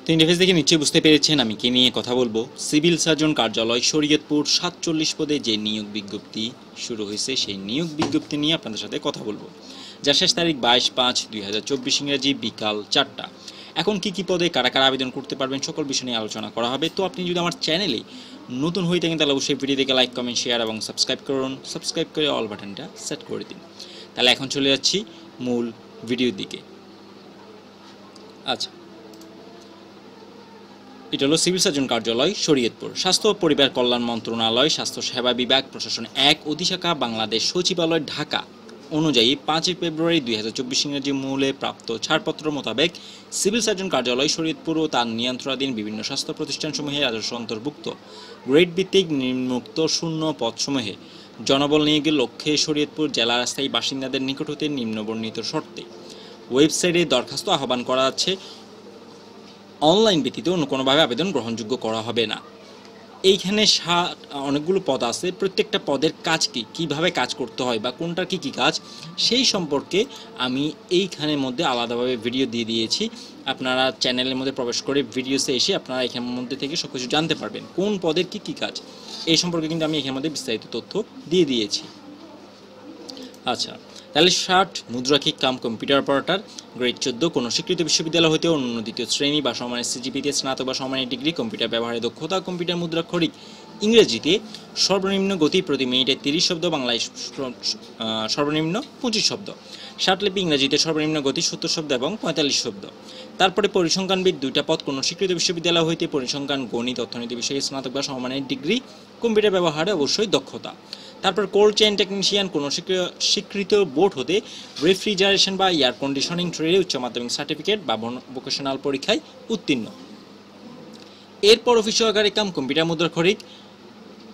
তো ইন্টারফেস দেখে নিশ্চয়ই বুঝতে পেরেছেন আমি কে নিয়ে কথা বলবো। সিভিল সার্জন কার্যালয় শরীয়তপুর 47 পদে যে নিয়োগ বিজ্ঞপ্তি শুরু হয়েছে সেই নিয়োগ বিজ্ঞপ্তি নিয়ে আপনাদের সাথে কথা বলবো, যার শেষ তারিখ 22/5/2024 ইংরেজি বিকাল 4টা। এখন কি পদে কারা কারা আবেদন করতে পারবেন সকল বিষয় নিয়ে আলোচনা করা হবে। তো আপনি যদি আমার চ্যানেলে নতুন হয়ে থাকেন তাহলে অবশ্যই ভিডিও দেখে লাইক কমেন্ট শেয়ার এবং সাবস্ক্রাইব করুন, সাবস্ক্রাইব করে অল বাটনটা সেট করে দিন। তাহলে এখন চলে যাচ্ছি মূল ভিডিওর দিকে। আচ্ছা, এটা হলো সিভিল সার্জন কার্যালয় শরীয়তপুর, স্বাস্থ্য ও পরিবার কল্যাণ মন্ত্রণালয়, স্বাস্থ্য সেবা বিভাগ, প্রশাসন 1 অধিশাখা, বাংলাদেশ সচিবালয়, ঢাকা অনুযায়ী 5 ফেব্রুয়ারি 2024 ইংরেজি মূলে প্রাপ্ত ছাড়পত্র মোতাবেক সিভিল সার্জন কার্যালয় শরীয়তপুর ও তার নিয়ন্ত্রণাধীন বিভিন্ন স্বাস্থ্য প্রতিষ্ঠানসমূহে রাজস্ব অন্তর্ভুক্ত গ্রেড ভিত্তিক নিম্নোক্ত শূন্য পদসমূহে জনবল নিয়োগের লক্ষ্যে শরীয়তপুর জেলার স্থায়ী বাসিন্দাদের নিকট হতে নিম্নবর্ণিত শর্তে ওয়েবসাইটে দরখাস্ত আহ্বান করা আছে। অনলাইন ব্যতীত অন্য কোনোভাবে আবেদন গ্রহণযোগ্য করা হবে না। এইখানে অনেকগুলো পদ আছে, প্রত্যেকটা পদের কাজ কীভাবে কাজ করতে হয় বা কোনটার কী কাজ সেই সম্পর্কে আমি এইখানের মধ্যে আলাদাভাবে ভিডিও দিয়ে দিয়েছি। আপনারা চ্যানেলের মধ্যে প্রবেশ করে ভিডিওসে এসে আপনারা এখানের মধ্যে থেকে সব কিছু জানতে পারবেন কোন পদের কী কাজ এই সম্পর্কে কিন্তু আমি এখানের মধ্যে বিস্তারিত তথ্য দিয়ে দিয়েছি। আচ্ছা, তাহলে 60 মুদ্রাক্ষিক কাম কম্পিউটার অপারেটর গ্রেড 14 কোনো স্বীকৃত বিশ্ববিদ্যালয় হতে অন্য দ্বিতীয় শ্রেণী বা সমানের সিজিপিতে স্নাতক বা সমানের ডিগ্রি, কম্পিউটার ব্যবহারে দক্ষতা, কম্পিউটার মুদ্রাক্ষরিক ইংরেজিতে সর্বনিম্ন গতি প্রতি মিনিটে 30 শব্দ, বাংলায় সর্বনিম্ন 25 শব্দ, ষাটলিপি ইংরেজিতে সর্বনিম্ন গতি 70 শব্দ এবং 45 শব্দ। তারপরে পরিসংখ্যানবিদ 2টা পদ কোনো স্বীকৃত বিশ্ববিদ্যালয় হইতে পরিসংখ্যান, গণিত, অর্থনীতি বিষয়ে স্নাতক বা সমানের ডিগ্রি, কম্পিউটার ব্যবহারে অবশ্যই দক্ষতা। তারপর কোল্ড চেইন টেকনিশিয়ান কোনো স্বীকৃত বোর্ড হতে রেফ্রিজারেশন বা এয়ার কন্ডিশনিং ট্রেডে উচ্চ মাধ্যমিক সার্টিফিকেট বা ভোকেশনাল পরীক্ষায় উত্তীর্ণ। এরপর অফিস সহকারী কাম কম্পিউটার মুদ্রাক্ষরিক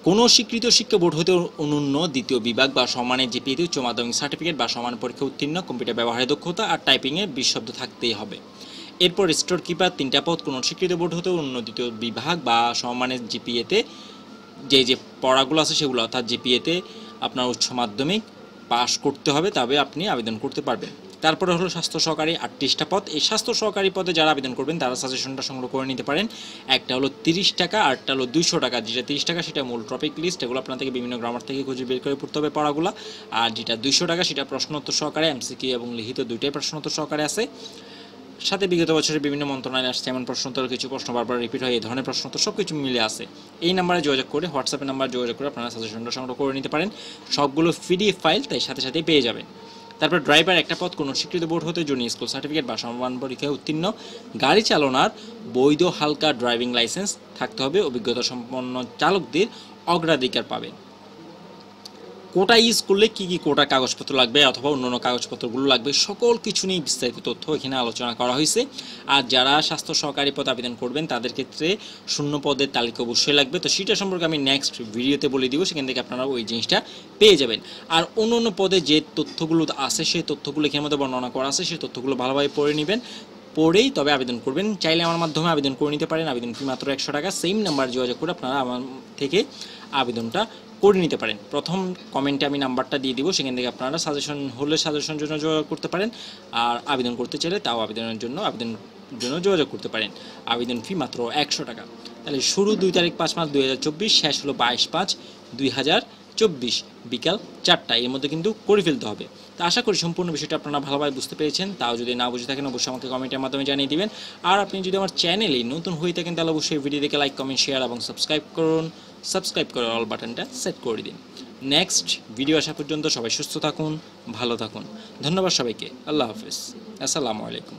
কোনো স্বীকৃত শিক্ষা বোর্ড হতে অনন্য দ্বিতীয় বিভাগ বা সমানের জিপিএতে উচ্চ মাধ্যমিক সার্টিফিকেট বা সমান পরীক্ষা উত্তীর্ণ, কম্পিউটার ব্যবহারে দক্ষতা আর টাইপিংয়ে 20 শব্দ থাকতেই হবে। এরপর স্টোর কিপার 3টা পদ কোনো স্বীকৃত বোর্ড হতে অন্য দ্বিতীয় বিভাগ বা সমানের জিপিএতে যে পড়াগুলো আছে সেগুলো অর্থাৎ জিপিএতে আপনার উচ্চ মাধ্যমিক পাস করতে হবে, তবে আপনি আবেদন করতে পারবেন। তারপরে হলো স্বাস্থ্য সহকারী 38টা পদ। এই স্বাস্থ্য সহকারী পদে যারা আবেদন করবেন তারা সাজেশনটা সংগ্রহ করে নিতে পারেন। একটা হলো 30 টাকা আর একটা হলো 200 টাকা। যেটা 30 টাকা সেটা মূল টপিক লিস্ট, এগুলো আপনার থেকে বিভিন্ন গ্রামার থেকে খুঁজে বের করে পড়তে হবে পড়াগুলো। আর যেটা 200 টাকা সেটা প্রশ্নোত্তর সহকারে এমসিকিউ এবং লিখিত দুইটাই প্রশ্নোত্তর সহকারে আছে। সাথে বিগত বছরের বিভিন্ন মন্ত্রণালয় আসছে এমন প্রশ্নোত্তর, কিছু প্রশ্ন বারবার রিপিট হয়, এই ধরনের প্রশ্নোত্তর সব কিছু মিলে আছে। এই নাম্বারে যোগাযোগ করে, হোয়াটসঅ্যাপে নাম্বার যোগাযোগ করে আপনারা সাজেশনটা সংগ্রহ করে নিতে পারেন। সবগুলো পিডিএফ ফাইল তাই সাথে সাথেই পেয়ে যাবেন। তারপর ড্রাইভার 1টা পদ কোনো স্বীকৃত বোর্ড হতে জুনিয়র স্কুল সার্টিফিকেট বা সমান পরীক্ষায় উত্তীর্ণ, গাড়ি চালানোর বৈধ হালকা ড্রাইভিং লাইসেন্স থাকতে হবে। অভিজ্ঞতা সম্পন্ন চালকদের অগ্রাধিকার পাবেন। কোটা ইউজ করলে কী কোটার কাগজপত্র লাগবে অথবা অন্যান্য কাগজপত্রগুলো লাগবে সকল কিছু নিয়ে বিস্তারিত তথ্য এখানে আলোচনা করা হয়েছে। আর যারা স্বাস্থ্য সহকারী পদে আবেদন করবেন তাদের ক্ষেত্রে শূন্য পদের তালিকা অবশ্যই লাগবে। তো সেটা সম্পর্কে আমি নেক্সট ভিডিওতে বলে দিব, সেখান থেকে আপনারা ওই জিনিসটা পেয়ে যাবেন। আর অন্য পদে যে তথ্যগুলো আছে সেই তথ্যগুলো এখানের মধ্যে বর্ণনা করা আছে, সেই তথ্যগুলো ভালোভাবে পড়ে নেবেন, পড়েই তবে আবেদন করবেন। চাইলে আমার মাধ্যমে আবেদন করে নিতে পারেন, আবেদন ফি মাত্র 100 টাকা। সেম নাম্বার যোগাযোগ করে আপনারা আমার থেকে আবেদনটা করে নিতে পারেন। প্রথম কমেন্টে আমি নাম্বারটা দিয়ে দিব, সেখান থেকে আপনারা সাজেশন হলে সাজেশনের জন্য যোগাযোগ করতে পারেন, আর আবেদন করতে চাইলে তাও আবেদনের জন্য যোগাযোগ করতে পারেন। আবেদন ফি মাত্র 100 টাকা। তাহলে শুরু 2 তারিখ 5 মাস 2024, শেষ হলো 22/5/2024 বিকাল 4টা। এর মধ্যে কিন্তু করে ফেলতে হবে। তো আশা করি সম্পূর্ণ বিষয়টা আপনারা ভালোভাবে বুঝতে পেরেছেন। তাও যদি না বুঝে থাকেন অবশ্যই আমাকে কমেন্টের মাধ্যমে জানিয়ে দিবেন। আর আপনি যদি আমার চ্যানেলে নতুন হয়ে থাকেন তাহলে অবশ্যই ভিডিও দেখে লাইক কমেন্ট শেয়ার এবং সাবস্ক্রাইব করুন, সাবস্ক্রাইব করে অল বাটনটা সেট করে দিন। নেক্সট ভিডিও আসা পর্যন্ত সবাই সুস্থ থাকুন, ভালো থাকুন। ধন্যবাদ সবাইকে। আল্লাহ হাফেজ, আসসালামু আলাইকুম।